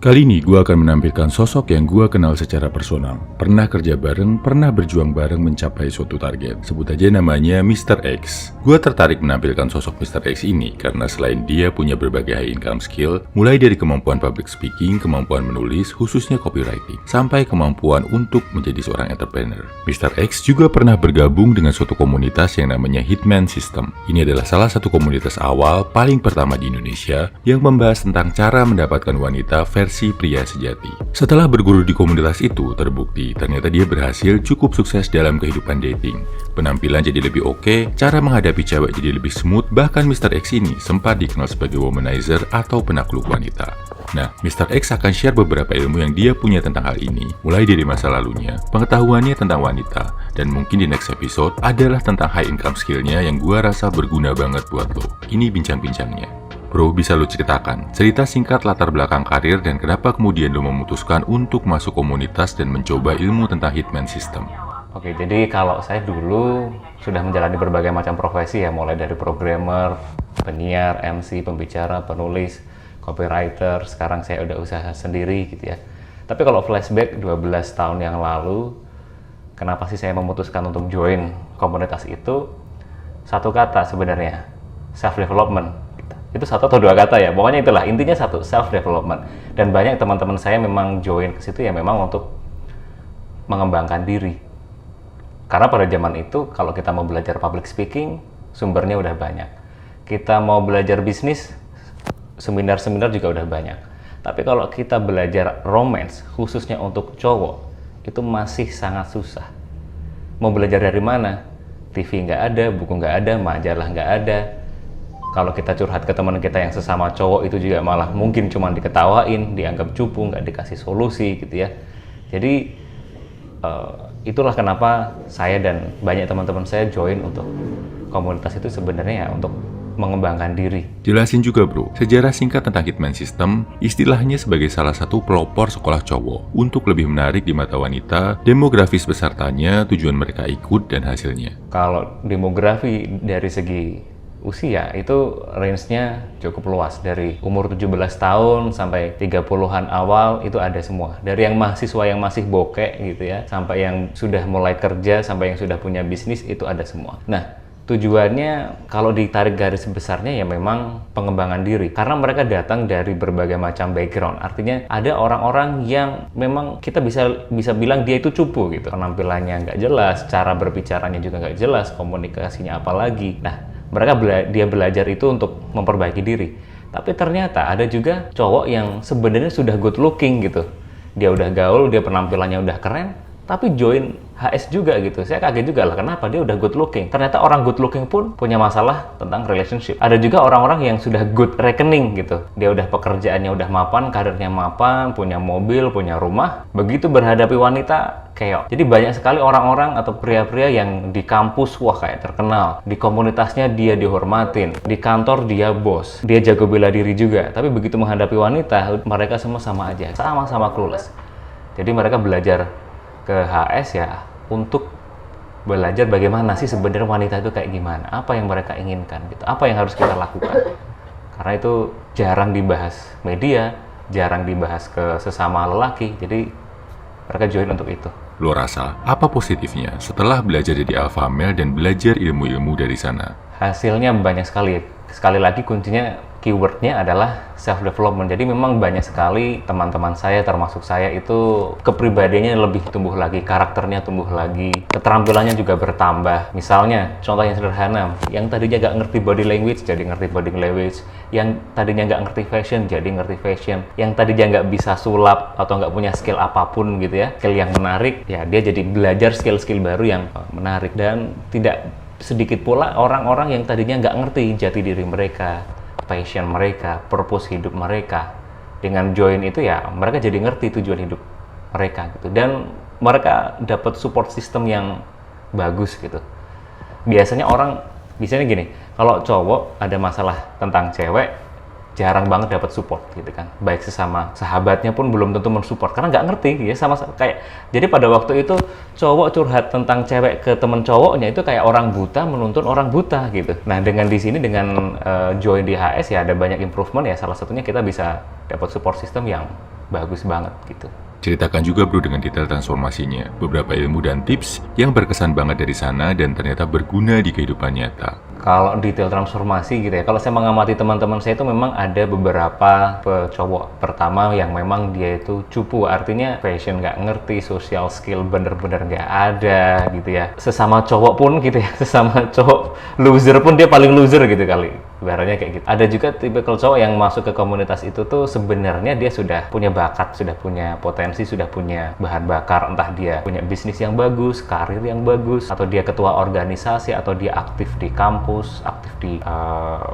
Kali ini gue akan menampilkan sosok yang gue kenal secara personal. Pernah kerja bareng, pernah berjuang bareng mencapai suatu target. Sebut aja namanya Mr. X. Gue tertarik menampilkan sosok Mr. X ini karena selain dia punya berbagai high income skill, mulai dari kemampuan public speaking, kemampuan menulis, khususnya copywriting, sampai kemampuan untuk menjadi seorang entrepreneur. Mr. X juga pernah bergabung dengan suatu komunitas yang namanya Hitman System. Ini adalah salah satu komunitas awal paling pertama di Indonesia yang membahas tentang cara mendapatkan wanita versi pria sejati. Setelah berguru di komunitas itu, terbukti ternyata dia berhasil cukup sukses dalam kehidupan dating. Penampilan jadi lebih oke, cara menghadapi cewek jadi lebih smooth, bahkan Mr. X ini sempat dikenal sebagai womanizer atau penakluk wanita. Nah, Mr. X akan share beberapa ilmu yang dia punya tentang hal ini, mulai dari masa lalunya, pengetahuannya tentang wanita, dan mungkin di next episode adalah tentang high income skill-nya yang gua rasa berguna banget buat lo. Ini bincang-bincangnya. Bro, bisa lo ceritakan cerita singkat latar belakang karir dan kenapa kemudian lo memutuskan untuk masuk komunitas dan mencoba ilmu tentang Hitman System? Oke, jadi kalau saya dulu sudah menjalani berbagai macam profesi ya, mulai dari programmer, penyiar, MC, pembicara, penulis, copywriter, sekarang saya udah usaha sendiri gitu ya. Tapi kalau flashback 12 tahun yang lalu, kenapa sih saya memutuskan untuk join komunitas itu? Satu kata sebenarnya, self-development. Itu satu atau dua kata ya, pokoknya itulah, intinya satu, self-development. Dan banyak teman-teman saya memang join ke situ ya memang untuk mengembangkan diri. Karena pada zaman itu, kalau kita mau belajar public speaking, sumbernya udah banyak. Kita mau belajar bisnis, seminar-seminar juga udah banyak. Tapi kalau kita belajar romance, khususnya untuk cowok, itu masih sangat susah. Mau belajar dari mana? TV nggak ada, buku nggak ada, majalah nggak ada. Kalau kita curhat ke teman kita yang sesama cowok itu juga malah mungkin cuma diketawain, dianggap cupu, nggak dikasih solusi gitu ya. Jadi itulah kenapa saya dan banyak teman-teman saya join untuk komunitas itu sebenarnya ya untuk mengembangkan diri. Jelasin juga bro, sejarah singkat tentang Hitman System, istilahnya sebagai salah satu pelopor sekolah cowok untuk lebih menarik di mata wanita, demografis pesertanya, tujuan mereka ikut, dan hasilnya. Kalau demografi dari segi usia itu range-nya cukup luas, dari umur 17 tahun sampai 30-an awal itu ada semua. Dari yang mahasiswa yang masih bokek gitu ya, sampai yang sudah mulai kerja, sampai yang sudah punya bisnis itu ada semua. Nah, tujuannya kalau ditarik garis besarnya ya memang pengembangan diri. Karena mereka datang dari berbagai macam background. Artinya ada orang-orang yang memang kita bisa bilang dia itu cupu gitu. Penampilannya nggak jelas, cara berbicaranya juga nggak jelas, komunikasinya apalagi. Nah, dia belajar itu untuk memperbaiki diri. Tapi ternyata ada juga cowok yang sebenarnya sudah good looking gitu. Dia udah gaul, dia penampilannya udah keren, tapi join HS juga gitu. Saya kaget juga lah, kenapa dia udah good looking. Ternyata orang good looking pun punya masalah tentang relationship. Ada juga orang-orang yang sudah good reckoning gitu. Dia udah pekerjaannya udah mapan, karirnya mapan, punya mobil, punya rumah. Begitu berhadapi wanita, keok. Jadi banyak sekali orang-orang atau pria-pria yang di kampus wah kayak terkenal. Di komunitasnya dia dihormatin. Di kantor dia bos. Dia jago bela diri juga. Tapi begitu menghadapi wanita, mereka semua sama aja. Sama-sama clueless. Jadi mereka belajar ke HS ya untuk belajar bagaimana sih sebenarnya wanita itu kayak gimana, apa yang mereka inginkan gitu, apa yang harus kita lakukan. Karena itu jarang dibahas media, jarang dibahas ke sesama lelaki, jadi mereka join untuk itu. Lo rasa apa positifnya setelah belajar jadi alpha male dan belajar ilmu-ilmu dari sana? Hasilnya banyak sekali. Sekali lagi kuncinya, keywordnya adalah self-development. Jadi memang banyak sekali teman-teman saya, termasuk saya itu kepribadiannya lebih tumbuh lagi, karakternya tumbuh lagi, keterampilannya juga bertambah. Misalnya, contoh yang sederhana, yang tadinya nggak ngerti body language, jadi ngerti body language. Yang tadinya nggak ngerti fashion, jadi ngerti fashion. Yang tadinya nggak bisa sulap atau nggak punya skill apapun gitu ya, skill yang menarik, ya dia jadi belajar skill-skill baru yang menarik. Dan tidak sedikit pula orang-orang yang tadinya nggak ngerti jati diri mereka, passion mereka, purpose hidup mereka. Dengan join itu ya mereka jadi ngerti tujuan hidup mereka gitu. Dan mereka dapat support system yang bagus gitu. Biasanya gini, kalau cowok ada masalah tentang cewek, jarang banget dapat support gitu kan. Baik sesama sahabatnya pun belum tentu mensupport karena nggak ngerti ya, sama kayak. Jadi pada waktu itu cowok curhat tentang cewek ke temen cowoknya itu kayak orang buta menuntun orang buta gitu. Nah, dengan di sini dengan join di HS ya ada banyak improvement ya. Salah satunya kita bisa dapat support system yang bagus banget gitu. Ceritakan juga bro dengan detail transformasinya, beberapa ilmu dan tips yang berkesan banget dari sana dan ternyata berguna di kehidupan nyata. Kalau detail transformasi gitu ya, kalau saya mengamati teman-teman saya itu memang ada beberapa cowok. Pertama yang memang dia itu cupu, artinya fashion nggak ngerti, social skill bener-bener nggak ada gitu ya. Sesama cowok pun gitu ya, sesama cowok loser pun dia paling loser gitu kali. Ibaratnya kayak gitu. Ada juga tipe cowok yang masuk ke komunitas itu tuh sebenarnya dia sudah punya bakat, sudah punya potensi, sudah punya bahan bakar, entah dia punya bisnis yang bagus, karir yang bagus, atau dia ketua organisasi, atau dia aktif di kampus, aktif di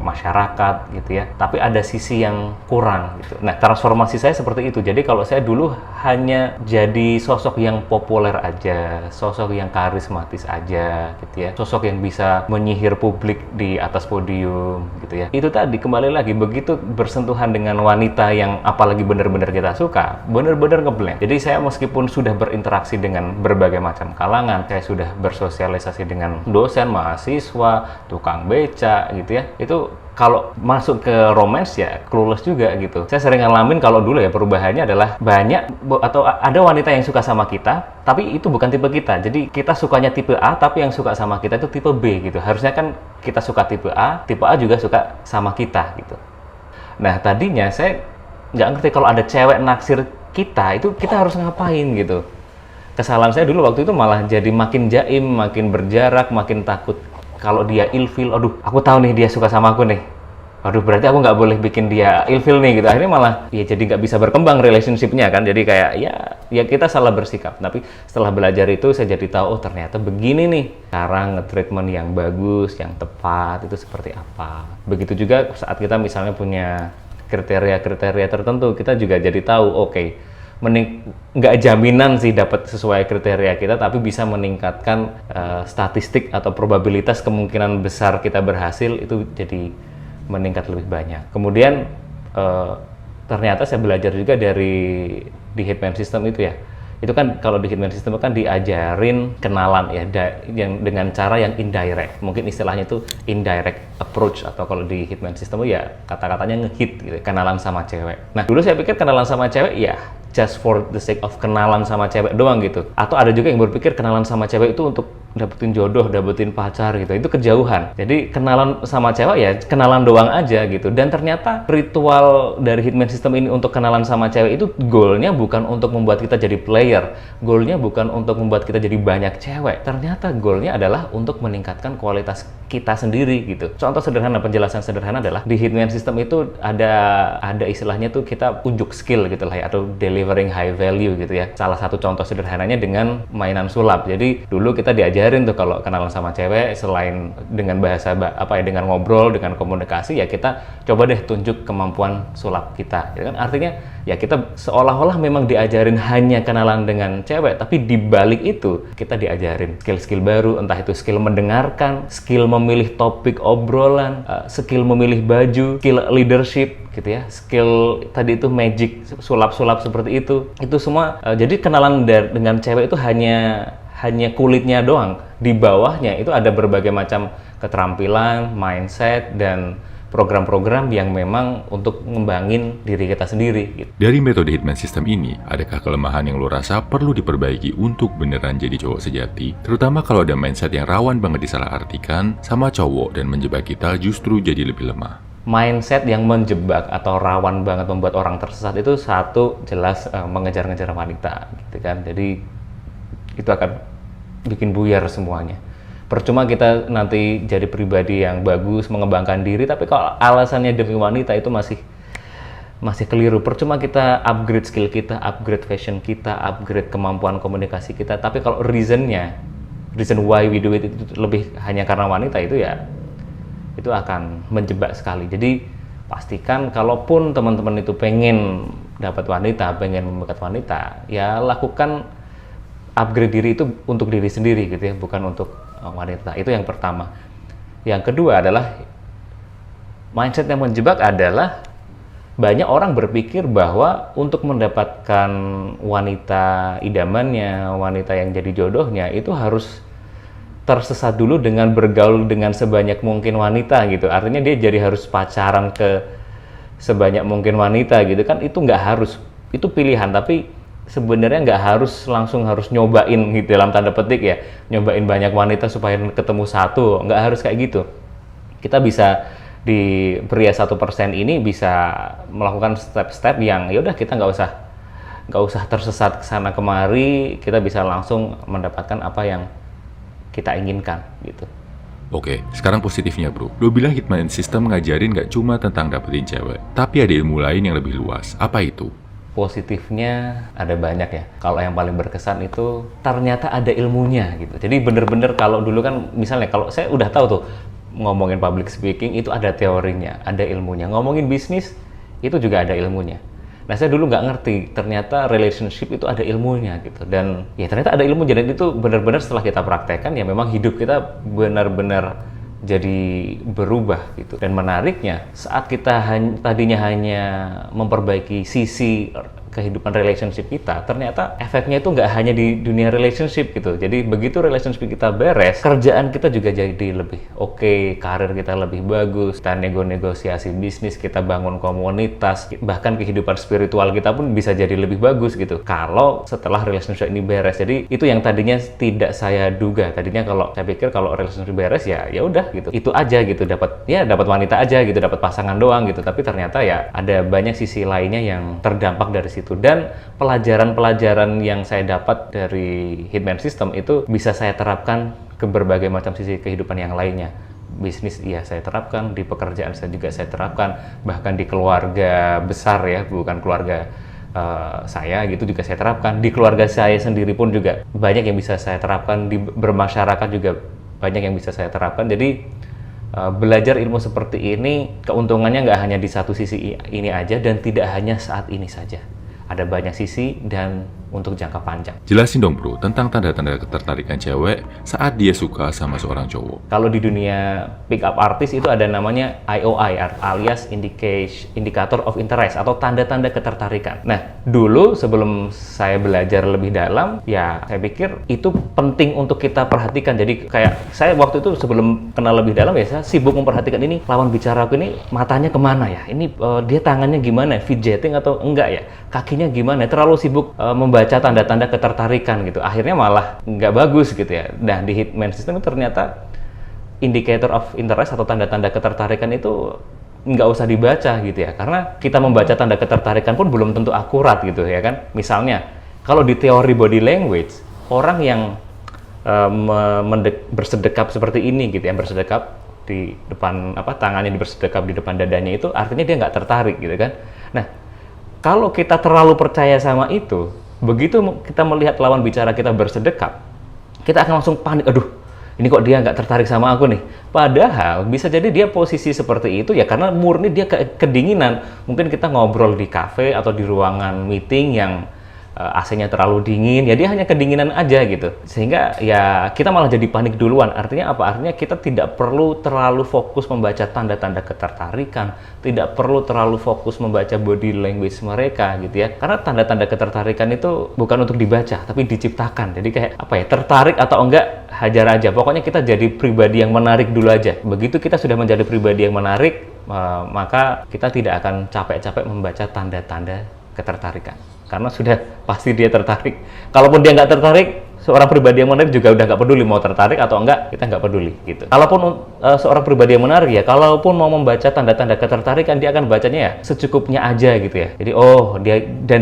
masyarakat gitu ya. Tapi ada sisi yang kurang gitu. Nah, transformasi saya seperti itu. Jadi kalau saya dulu hanya jadi sosok yang populer aja, sosok yang karismatis aja gitu ya, sosok yang bisa menyihir publik di atas podium gitu ya. Itu tadi kembali lagi, begitu bersentuhan dengan wanita yang apalagi benar-benar kita suka, benar-benar ngeblend. Jadi saya meskipun sudah berinteraksi dengan berbagai macam kalangan, saya sudah bersosialisasi dengan dosen, mahasiswa, tukang beca gitu ya, itu kalau masuk ke romance ya clueless juga gitu. Saya sering ngalamin kalau dulu ya, perubahannya adalah banyak atau ada wanita yang suka sama kita, tapi itu bukan tipe kita. Jadi kita sukanya tipe A, tapi yang suka sama kita itu tipe B gitu. Harusnya kan kita suka tipe A juga suka sama kita gitu. Nah tadinya saya nggak ngerti kalau ada cewek naksir kita, itu kita harus ngapain gitu. Kesalahan saya dulu waktu itu malah jadi makin jaim, makin berjarak, makin takut. Kalau dia ilfil, aduh aku tahu nih dia suka sama aku nih, aduh berarti aku nggak boleh bikin dia ilfil nih gitu. Akhirnya malah ya jadi nggak bisa berkembang relationship-nya kan. Jadi kayak ya kita salah bersikap. Tapi setelah belajar itu saya jadi tahu, oh ternyata begini nih cara nge-treatment yang bagus, yang tepat itu seperti apa. Begitu juga saat kita misalnya punya kriteria-kriteria tertentu, kita juga jadi tahu, oke, nggak jaminan sih dapat sesuai kriteria kita, tapi bisa meningkatkan statistik atau probabilitas kemungkinan besar kita berhasil itu jadi meningkat lebih banyak. Kemudian ternyata saya belajar juga di Hitman System itu ya. Itu kan kalau di Hitman System kan diajarin kenalan ya, yang dengan cara yang indirect. Mungkin istilahnya itu indirect approach, atau kalau di Hitman System itu ya kata-katanya ngehit gitu, kenalan sama cewek. Nah dulu saya pikir kenalan sama cewek ya just for the sake of kenalan sama cewek doang gitu. Atau ada juga yang berpikir kenalan sama cewek itu untuk dapetin jodoh, dapetin pacar gitu. Itu kejauhan. Jadi kenalan sama cewek ya kenalan doang aja gitu. Dan ternyata ritual dari Hitman System ini untuk kenalan sama cewek itu goalnya bukan untuk membuat kita jadi player. Goalnya bukan untuk membuat kita jadi banyak cewek. Ternyata goalnya adalah untuk meningkatkan kualitas kita sendiri gitu. Contoh sederhana, penjelasan sederhana adalah di Hitman System itu ada istilahnya tuh kita unjuk skill gitu lah ya, atau delivering high value gitu ya. Salah satu contoh sederhananya dengan mainan sulap. Jadi dulu kita diajarin tuh kalau kenalan sama cewek, selain dengan bahasa dengan ngobrol, dengan komunikasi, ya kita coba deh tunjuk kemampuan sulap kita. Ya kan? Artinya ya kita seolah-olah memang diajarin hanya kenalan dengan cewek, tapi di balik itu kita diajarin skill-skill baru, entah itu skill mendengarkan, skill memilih topik obrolan, skill memilih baju, skill leadership gitu ya, skill tadi itu magic, sulap-sulap seperti itu semua. Jadi kenalan dengan cewek itu hanya kulitnya doang. Di bawahnya itu ada berbagai macam keterampilan, mindset, dan program-program yang memang untuk ngembangin diri kita sendiri gitu. Dari metode Hitman System ini, adakah kelemahan yang lo rasa perlu diperbaiki untuk beneran jadi cowok sejati? Terutama kalau ada mindset yang rawan banget disalahartikan sama cowok dan menjebak kita justru jadi lebih lemah. Mindset yang menjebak atau rawan banget membuat orang tersesat itu satu, jelas mengejar-ngejar wanita gitu kan. Jadi itu akan bikin buyar semuanya. Percuma kita nanti jadi pribadi yang bagus, mengembangkan diri, tapi kalau alasannya demi wanita itu masih keliru. Percuma kita upgrade skill kita, upgrade fashion kita, upgrade kemampuan komunikasi kita, tapi kalau reason why we do it itu lebih hanya karena wanita, itu ya itu akan menjebak sekali. Jadi pastikan kalaupun teman-teman itu pengen dapat wanita, pengen memikat wanita, ya lakukan upgrade diri itu untuk diri sendiri gitu ya, bukan untuk wanita. Itu yang pertama. Yang kedua adalah mindset yang menjebak adalah banyak orang berpikir bahwa untuk mendapatkan wanita idamannya, wanita yang jadi jodohnya, itu harus tersesat dulu dengan bergaul dengan sebanyak mungkin wanita gitu. Artinya dia jadi harus pacaran ke sebanyak mungkin wanita gitu kan. Itu nggak harus. itu pilihan, tapi sebenarnya nggak harus langsung harus nyobain gitu dalam tanda petik ya, nyobain banyak wanita supaya ketemu satu, nggak harus kayak gitu. Kita bisa di pria 1% ini bisa melakukan step-step yang ya udah, kita nggak usah tersesat ke sana kemari, kita bisa langsung mendapatkan apa yang kita inginkan gitu. Oke, sekarang positifnya bro. Lo bilang Hitman System ngajarin nggak cuma tentang dapetin cewek, tapi ada ilmu lain yang lebih luas. Apa itu? Positifnya ada banyak ya. Kalau yang paling berkesan itu ternyata ada ilmunya gitu. Jadi bener-bener kalau dulu kan misalnya kalau saya udah tahu tuh ngomongin public speaking itu ada teorinya, ada ilmunya. Ngomongin bisnis itu juga ada ilmunya. Nah saya dulu nggak ngerti, ternyata relationship itu ada ilmunya gitu. Dan ya ternyata ada ilmu, jadi itu benar-benar setelah kita praktekkan ya memang hidup kita benar-benar jadi berubah gitu. Dan menariknya saat kita tadinya hanya memperbaiki sisi kehidupan relationship kita, ternyata efeknya itu nggak hanya di dunia relationship gitu. Jadi begitu relationship kita beres, kerjaan kita juga jadi lebih oke, karir kita lebih bagus, kita negosiasi bisnis, kita bangun komunitas, bahkan kehidupan spiritual kita pun bisa jadi lebih bagus gitu. Kalau setelah relationship ini beres, jadi itu yang tadinya tidak saya duga. Tadinya kalau saya pikir kalau relationship beres ya udah gitu, itu aja gitu, dapat wanita aja gitu, dapat pasangan doang gitu. Tapi ternyata ya ada banyak sisi lainnya yang terdampak dari situ. Dan pelajaran-pelajaran yang saya dapat dari Hitman System itu bisa saya terapkan ke berbagai macam sisi kehidupan yang lainnya. Bisnis iya saya terapkan, di pekerjaan saya juga saya terapkan, bahkan di keluarga besar ya, bukan keluarga saya gitu juga saya terapkan. Di keluarga saya sendiri pun juga banyak yang bisa saya terapkan, di bermasyarakat juga banyak yang bisa saya terapkan. Jadi belajar ilmu seperti ini keuntungannya nggak hanya di satu sisi ini aja, dan tidak hanya saat ini saja. Ada banyak sisi dan untuk jangka panjang. Jelasin dong bro tentang tanda-tanda ketertarikan cewek saat dia suka sama seorang cowok. Kalau di dunia pick up artist itu ada namanya IOI alias Indicator of Interest atau tanda-tanda ketertarikan. Nah dulu sebelum saya belajar lebih dalam ya saya pikir itu penting untuk kita perhatikan. Jadi kayak saya waktu itu sebelum kenal lebih dalam ya saya sibuk memperhatikan ini lawan bicara aku ini matanya kemana ya, ini dia tangannya gimana, fidgeting atau enggak ya, kakinya gimana, terlalu sibuk membaca tanda-tanda ketertarikan gitu, akhirnya malah nggak bagus gitu ya. Nah di Hitman System ternyata indicator of interest atau tanda-tanda ketertarikan itu nggak usah dibaca gitu ya, karena kita membaca tanda ketertarikan pun belum tentu akurat gitu ya kan. Misalnya kalau di teori body language, orang yang bersedekap seperti ini gitu ya, bersedekap di depan tangannya bersedekap di depan dadanya, itu artinya dia nggak tertarik gitu kan. Nah kalau kita terlalu percaya sama itu, begitu kita melihat lawan bicara kita bersedekap, kita akan langsung panik, aduh ini kok dia nggak tertarik sama aku nih. Padahal bisa jadi dia posisi seperti itu ya karena murni dia kedinginan. Mungkin kita ngobrol di kafe atau di ruangan meeting yang AC-nya terlalu dingin, ya dia hanya kedinginan aja gitu. Sehingga ya kita malah jadi panik duluan. Artinya apa? Artinya kita tidak perlu terlalu fokus membaca tanda-tanda ketertarikan, tidak perlu terlalu fokus membaca body language mereka gitu ya. Karena tanda-tanda ketertarikan itu bukan untuk dibaca, tapi diciptakan. Jadi kayak apa ya, tertarik atau enggak, hajar aja. Pokoknya kita jadi pribadi yang menarik dulu aja. Begitu kita sudah menjadi pribadi yang menarik, maka kita tidak akan capek-capek membaca tanda-tanda ketertarikan. Karena sudah pasti dia tertarik. Kalaupun dia nggak tertarik, seorang pribadi yang menarik juga udah nggak peduli mau tertarik atau enggak, kita nggak peduli gitu. Kalaupun seorang pribadi yang menarik ya, kalaupun mau membaca tanda-tanda ketertarikan, dia akan bacanya ya secukupnya aja gitu ya. Jadi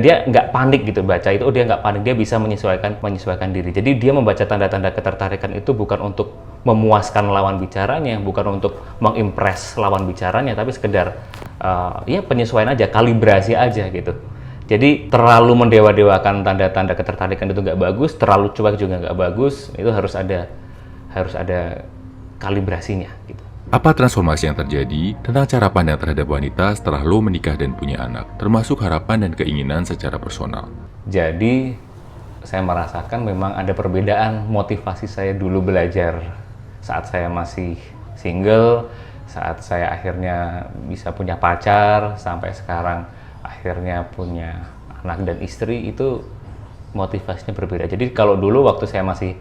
dia nggak panik gitu baca itu, dia nggak panik, dia bisa menyesuaikan diri. Jadi dia membaca tanda-tanda ketertarikan itu bukan untuk memuaskan lawan bicaranya, bukan untuk mengimpress lawan bicaranya, tapi sekedar ya penyesuaian aja, kalibrasi aja gitu. Jadi terlalu mendewa-dewakan tanda-tanda ketertarikan itu nggak bagus, terlalu cuek juga nggak bagus. Itu harus ada kalibrasinya gitu. Apa transformasi yang terjadi tentang cara pandang terhadap wanita setelah lo menikah dan punya anak, termasuk harapan dan keinginan secara personal? Jadi saya merasakan memang ada perbedaan motivasi saya dulu belajar saat saya masih single, saat saya akhirnya bisa punya pacar, sampai sekarang akhirnya punya anak dan istri, itu motivasinya berbeda. Jadi kalau dulu waktu saya masih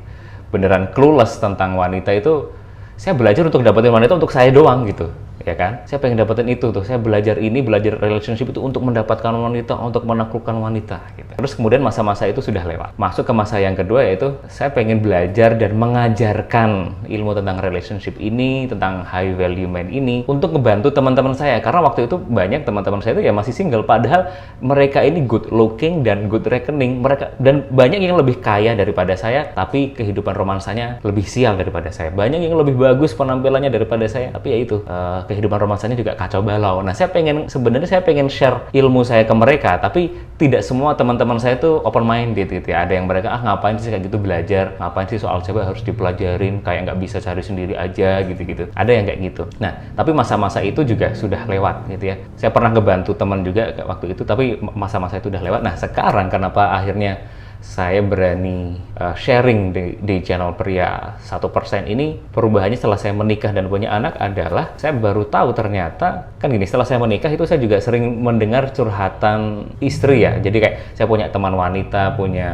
beneran clueless tentang wanita itu, saya belajar untuk dapetin wanita untuk saya doang gitu. ya kan? Saya pengen dapetin itu tuh, saya belajar relationship itu untuk mendapatkan wanita, untuk menaklukkan wanita gitu. Terus kemudian masa-masa itu sudah lewat. Masuk ke masa yang kedua, yaitu saya pengen belajar dan mengajarkan ilmu tentang relationship ini, tentang high value man ini, untuk ngebantu teman-teman saya. Karena waktu itu banyak teman-teman saya itu ya masih single, padahal mereka ini good looking dan good reckoning, dan banyak yang lebih kaya daripada saya, tapi kehidupan romansanya lebih sial daripada saya. Banyak yang lebih bagus penampilannya daripada saya, tapi ya itu, kehidupan romansanya juga kacau balau. Nah, sebenarnya saya pengen share ilmu saya ke mereka, tapi tidak semua teman-teman saya tuh open minded gitu ya. Ada yang mereka, ngapain sih kayak gitu belajar, ngapain sih soal cewek harus dipelajarin, kayak nggak bisa cari sendiri aja gitu-gitu. Ada yang kayak gitu. Nah, tapi masa-masa itu juga sudah lewat gitu ya. Saya pernah ngebantu teman juga waktu itu, tapi masa-masa itu udah lewat. Nah, sekarang kenapa akhirnya saya berani sharing di channel Pria 1% ini, perubahannya setelah saya menikah dan punya anak adalah saya baru tahu ternyata, kan gini, setelah saya menikah itu saya juga sering mendengar curhatan istri ya. Jadi kayak saya punya teman wanita, punya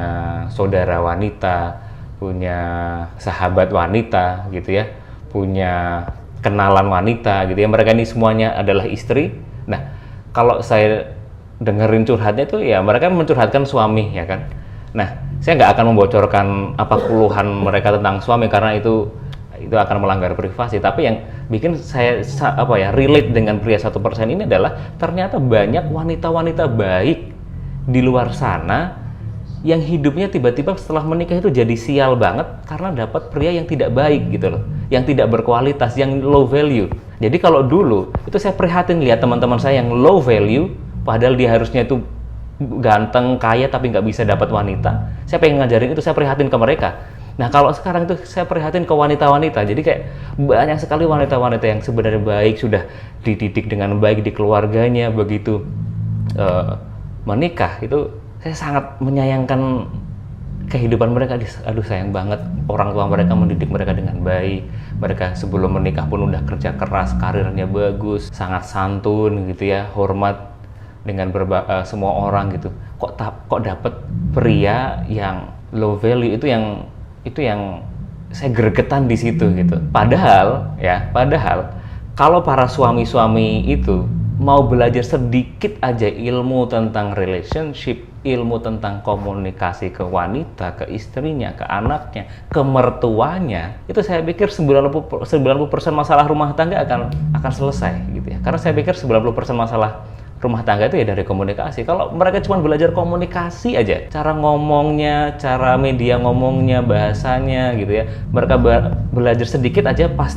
saudara wanita, punya sahabat wanita gitu ya, punya kenalan wanita gitu ya. Mereka ini semuanya adalah istri. Nah, kalau saya dengerin curhatnya itu ya mereka mencurhatkan suami ya kan. Nah, saya nggak akan membocorkan apa keluhan mereka tentang suami karena itu akan melanggar privasi. Tapi yang bikin saya relate dengan Pria 1% ini adalah ternyata banyak wanita-wanita baik di luar sana yang hidupnya tiba-tiba setelah menikah itu jadi sial banget karena dapat pria yang tidak baik gitu loh, yang tidak berkualitas, yang low value. Jadi kalau dulu itu saya prihatin lihat teman-teman saya yang low value, padahal dia harusnya itu ganteng, kaya, tapi nggak bisa dapat wanita. Saya pengen ngajarin itu, saya prihatin ke mereka. Nah, kalau sekarang itu saya prihatin ke wanita-wanita. Jadi kayak banyak sekali wanita-wanita yang sebenarnya baik, sudah dididik dengan baik di keluarganya, begitu menikah itu saya sangat menyayangkan kehidupan mereka. Aduh, sayang banget, orang tua mereka mendidik mereka dengan baik. Mereka sebelum menikah pun udah kerja keras, karirnya bagus, sangat santun gitu ya, hormat dengan semua orang gitu. Kok dapet pria yang low value, itu yang saya gregetan di situ gitu. Padahal kalau para suami-suami itu mau belajar sedikit aja ilmu tentang relationship, ilmu tentang komunikasi ke wanita, ke istrinya, ke anaknya, ke mertuanya, itu saya pikir 90% masalah rumah tangga akan selesai gitu ya. Karena saya pikir 90% masalah rumah tangga itu ya dari komunikasi. Kalau mereka cuma belajar komunikasi aja, cara ngomongnya, cara media ngomongnya, bahasanya gitu ya, mereka belajar sedikit aja pasti